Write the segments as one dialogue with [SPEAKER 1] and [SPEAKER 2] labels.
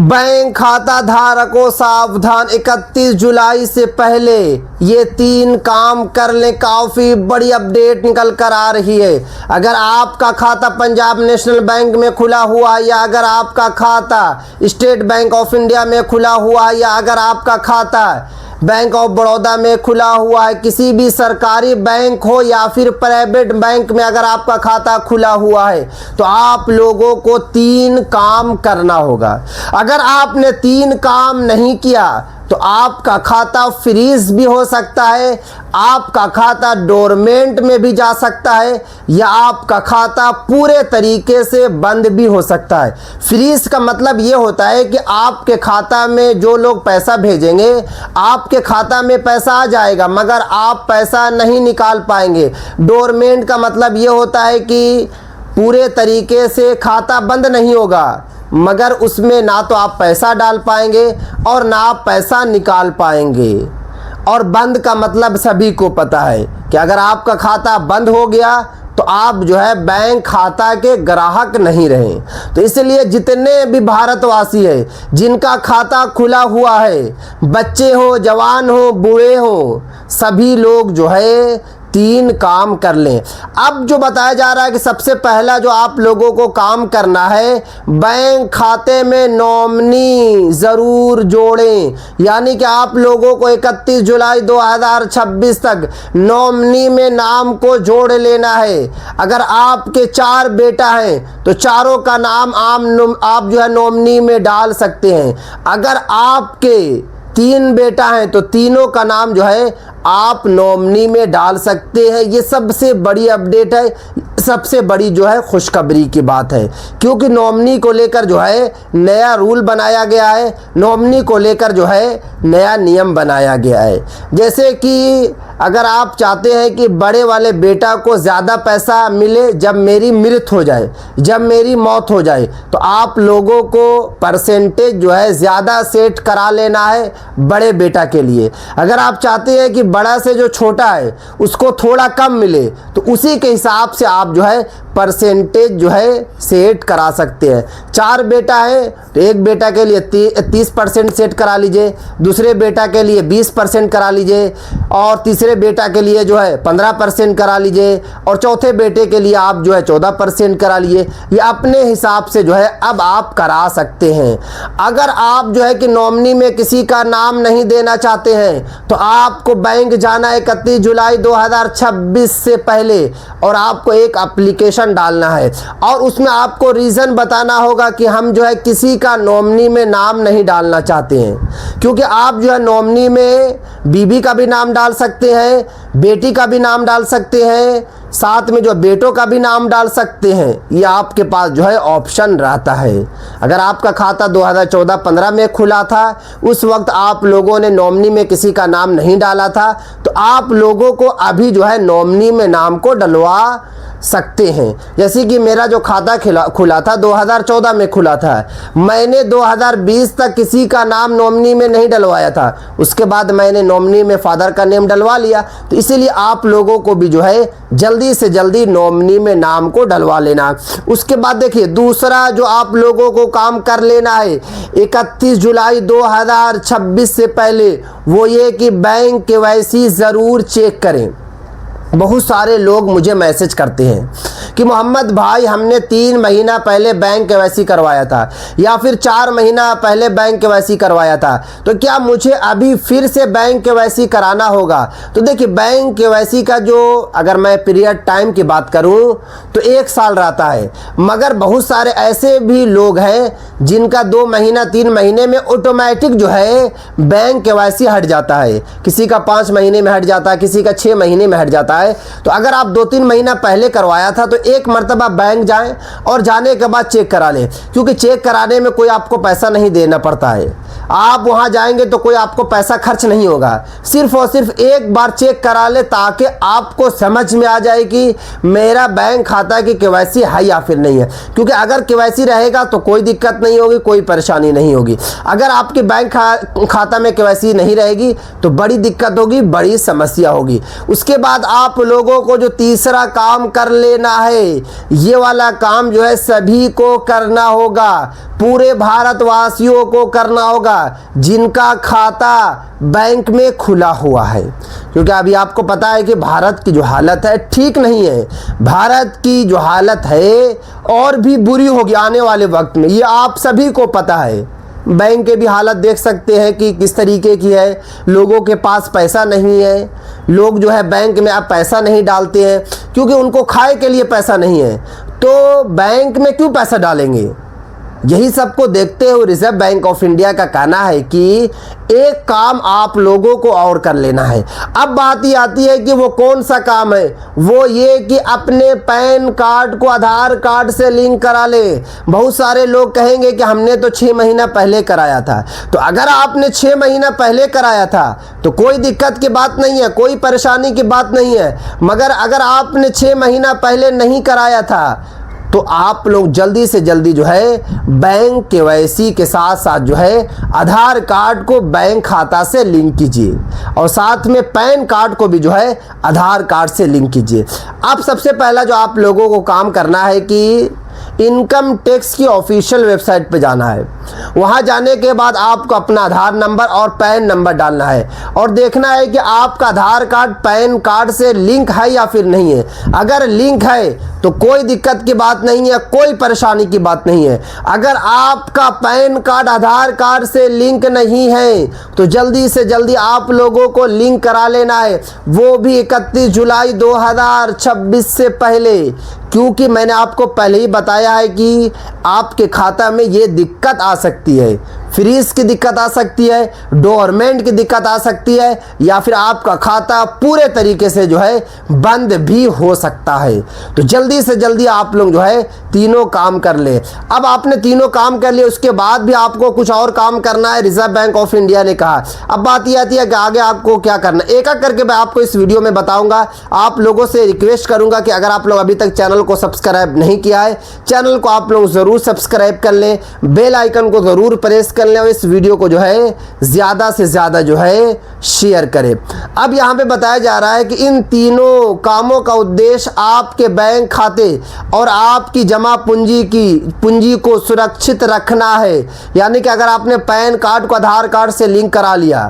[SPEAKER 1] Bank खाता धारकों सावधान, 31 जुलाई से पहले ये 3 काम कर लें। काफ़ी बड़ी अपडेट निकल कर आ रही है। अगर आपका खाता पंजाब नेशनल बैंक में खुला हुआ है, या अगर आपका खाता स्टेट बैंक ऑफ इंडिया में खुला हुआ है, या अगर आपका खाता बैंक ऑफ बड़ौदा में खुला हुआ है, किसी भी सरकारी बैंक हो या फिर प्राइवेट बैंक में अगर आपका खाता खुला हुआ है, तो आप लोगों को 3 काम करना होगा। अगर आपने 3 काम नहीं किया तो आपका खाता फ्रीज भी हो सकता है, आपका खाता डोरमेंट में भी जा सकता है, या आपका खाता पूरे तरीके से बंद भी हो सकता है। फ्रीज का मतलब ये होता है कि आपके खाता में जो लोग पैसा भेजेंगे, आपके खाता में पैसा आ जाएगा मगर आप पैसा नहीं निकाल पाएंगे। डोरमेंट का मतलब ये होता है कि पूरे तरीके से खाता बंद नहीं होगा मगर उसमें ना तो आप पैसा डाल पाएंगे और ना आप पैसा निकाल पाएंगे। और बंद का मतलब सभी को पता है कि अगर आपका खाता बंद हो गया तो आप जो है बैंक खाता के ग्राहक नहीं रहे। तो इसलिए जितने भी भारतवासी हैं जिनका खाता खुला हुआ है, बच्चे हो, जवान हो, बूढ़े हो, सभी लोग जो है 3 काम कर लें। अब जो बताया जा रहा है कि सबसे पहला जो आप लोगों को काम करना है, बैंक खाते में नॉमिनी ज़रूर जोड़ें। यानी कि आप लोगों को 31 जुलाई 2026 तक नॉमिनी में नाम को जोड़ लेना है। अगर आपके 4 बेटा हैं तो चारों का नाम आप जो है नॉमिनी में डाल सकते हैं। अगर आपके 3 बेटा हैं तो तीनों का नाम जो है आप नॉमिनी में डाल सकते हैं। ये सबसे बड़ी अपडेट है, सबसे बड़ी जो है खुशखबरी की बात है, क्योंकि नॉमिनी को लेकर जो है नया रूल बनाया गया है, नॉमिनी को लेकर जो है नया नियम बनाया गया है। जैसे कि अगर आप चाहते हैं कि बड़े वाले बेटा को ज़्यादा पैसा मिले जब मेरी मृत्यु हो जाए, जब मेरी मौत हो जाए, तो आप लोगों को परसेंटेज जो है ज़्यादा सेट करा लेना है बड़े बेटा के लिए। अगर आप चाहते हैं कि बड़ा से जो छोटा है उसको थोड़ा कम मिले, तो उसी के हिसाब से आप जो है परसेंटेज जो है सेट करा सकते हैं। 4 बेटा है तो एक बेटा के लिए 30% सेट करा लीजिए, दूसरे बेटा के लिए 20% करा लीजिए, और तीसरे बेटा के लिए जो है 15% करा लीजिए, और चौथे बेटे के लिए आप जो है 14% करा लीजिए। ये अपने हिसाब से जो है अब आप करा सकते हैं। अगर आप जो है कि नॉमिनी में किसी का नाम नहीं देना चाहते हैं तो आपको बैंक जाना है 31 जुलाई 2026 से पहले, और आपको एक एप्लीकेशन डालना है और उसमें आपको रीज़न बताना होगा कि हम जो है किसी का नॉमिनी में नाम नहीं डालना चाहते हैं। क्योंकि आप जो है नॉमिनी में बीबी का भी नाम डाल सकते हैं, बेटी का भी नाम डाल सकते हैं, साथ में जो बेटों का भी नाम डाल सकते हैं। ये आपके पास जो है ऑप्शन रहता है। अगर आपका खाता 2014-15 में खुला था, उस वक्त आप लोगों ने नॉमिनी में किसी का नाम नहीं डाला था, तो आप लोगों को अभी जो है नॉमिनी में नाम को डलवा सकते हैं। जैसे कि मेरा जो खाता खुला था 2014 में खुला था, मैंने 2020 तक किसी का नाम नॉमिनी में नहीं डलवाया था, उसके बाद मैंने नॉमिनी में फादर का नेम डलवा लिया। तो इसीलिए आप लोगों को भी जो है जल्दी से जल्दी नॉमिनी में नाम को डलवा लेना। उसके बाद देखिए दूसरा जो आप लोगों को काम कर लेना है 31 जुलाई 2026 से पहले, वो ये कि बैंक केवाईसी ज़रूर चेक करें। बहुत सारे लोग मुझे मैसेज करते हैं कि मोहम्मद भाई हमने 3 महीना पहले बैंक केवाईसी करवाया था, या फिर 4 महीना पहले बैंक केवाईसी करवाया था, तो क्या मुझे अभी फिर से बैंक केवाईसी कराना होगा? तो देखिए बैंक केवाईसी का जो अगर मैं पीरियड टाइम की बात करूं तो 1 साल रहता है, मगर बहुत सारे ऐसे भी लोग हैं जिनका 2 महीना 3 महीने में ऑटोमेटिक जो है बैंक केवाईसी हट जाता है। किसी का 5 महीने में हट जाता है, किसी का 6 महीने में हट जाता है। तो अगर आप 2-3 महीना पहले करवाया था तो एक मर्तबा बैंक जाएं और जाने के बाद चेक करा लें, क्योंकि चेक कराने में कोई आपको पैसा नहीं देना पड़ता है। आप वहां जाएंगे तो कोई आपको पैसा खर्च नहीं होगा, सिर्फ और सिर्फ एक बार चेक करा ले ताकि आपको समझ में आ जाए कि मेरा बैंक खाता की केवाईसी है या फिर नहीं है। क्योंकि अगर केवाईसी रहेगा तो कोई दिक्कत नहीं होगी, कोई परेशानी नहीं होगी। अगर आपके बैंक खाता में केवाईसी नहीं रहेगी तो बड़ी दिक्कत होगी, बड़ी समस्या होगी। उसके बाद आप लोगों को जो तीसरा काम कर लेना है, ये वाला काम जो है सभी को करना होगा, पूरे भारतवासियों को करना होगा जिनका खाता बैंक में खुला हुआ है। क्योंकि अभी आपको पता है कि भारत की जो हालत है ठीक नहीं है। भारत की जो हालत है और भी बुरी होगी आने वाले वक्त में, ये आप सभी को पता है। बैंक के भी हालत देख सकते हैं कि किस तरीके की है। लोगों के पास पैसा नहीं है, लोग जो है बैंक में अब पैसा नहीं डालते हैं क्योंकि उनको खाए के लिए पैसा नहीं है, तो बैंक में क्यों पैसा डालेंगे। यही सबको देखते हुए रिजर्व बैंक ऑफ इंडिया का कहना है कि एक काम आप लोगों को और कर लेना है। अब बात ही आती है कि वो कौन सा काम है, वो ये कि अपने पैन कार्ड को आधार कार्ड से लिंक करा ले। बहुत सारे लोग कहेंगे कि हमने तो 6 महीना पहले कराया था। तो अगर आपने 6 महीना पहले कराया था तो कोई दिक्कत की बात नहीं है, कोई परेशानी की बात नहीं है। मगर अगर आपने 6 महीना पहले नहीं कराया था तो आप लोग जल्दी से जल्दी जो है बैंक केवाईसी के साथ साथ जो है आधार कार्ड को बैंक खाता से लिंक कीजिए और साथ में पैन कार्ड को भी जो है आधार कार्ड से लिंक कीजिए। अब सबसे पहला जो आप लोगों को काम करना है कि इनकम टैक्स की ऑफिशियल वेबसाइट पे जाना है। वहां जाने के बाद आपको अपना आधार नंबर और पैन नंबर डालना है और देखना है कि आपका आधार कार्ड पैन कार्ड से लिंक है या फिर नहीं है। अगर लिंक है तो कोई दिक्कत की बात नहीं है, कोई परेशानी की बात नहीं है। अगर आपका पैन कार्ड आधार कार्ड से लिंक नहीं है तो जल्दी से जल्दी आप लोगों को लिंक करा लेना है, वो भी 31 जुलाई 2026 से पहले। क्योंकि मैंने आपको पहले ही बताया है कि आपके खाता में ये दिक्कत आ सकती है, फ्रीज की दिक्कत आ सकती है, डोरमेंट की दिक्कत आ सकती है, या फिर आपका खाता पूरे तरीके से जो है बंद भी हो सकता है। तो जल्दी से जल्दी आप लोग जो है तीनों काम कर ले। अब आपने तीनों काम कर लिए, उसके बाद भी आपको कुछ और काम करना है, रिजर्व बैंक ऑफ इंडिया ने कहा। अब बात यह आती है कि आगे आपको क्या करना है, एक एक करके मैं आपको इस वीडियो में बताऊंगा। आप लोगों से रिक्वेस्ट करूंगा कि अगर आप लोग अभी तक चैनल को सब्सक्राइब नहीं किया है, चैनल को आप लोग जरूर सब्सक्राइब कर लें, बेल आइकन को जरूर प्रेस कर लें और इस वीडियो को जो है ज्यादा से ज्यादा जो है शेयर करें। अब यहाँ पे बताया जा रहा है कि इन तीनों कामों का उद्देश्य आपके बैंक खाते और आपकी जमा पूंजी को सुरक्षित रखना है। यानी कि अगर आपने पैन कार्ड को आधार कार्ड से लिंक करा लिया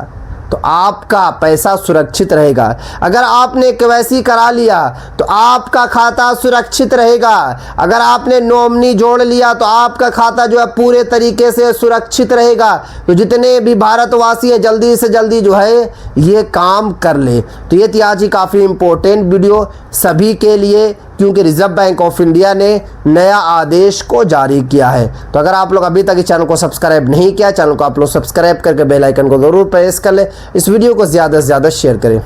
[SPEAKER 1] तो आपका पैसा सुरक्षित रहेगा। अगर आपने केवाईसी करा लिया तो आपका खाता सुरक्षित रहेगा। अगर आपने नॉमिनी जोड़ लिया तो आपका खाता जो है पूरे तरीके से सुरक्षित रहेगा। तो जितने भी भारतवासी हैं जल्दी से जल्दी जो है ये काम कर ले। तो ये थी आज ही काफ़ी इम्पोर्टेंट वीडियो सभी के लिए, क्योंकि रिजर्व बैंक ऑफ इंडिया ने नया आदेश को जारी किया है। तो अगर आप लोग अभी तक इस चैनल को सब्सक्राइब नहीं किया, चैनल को आप लोग सब्सक्राइब करके बेल आइकन को जरूर प्रेस कर ले। इस वीडियो को ज़्यादा से ज़्यादा शेयर करें।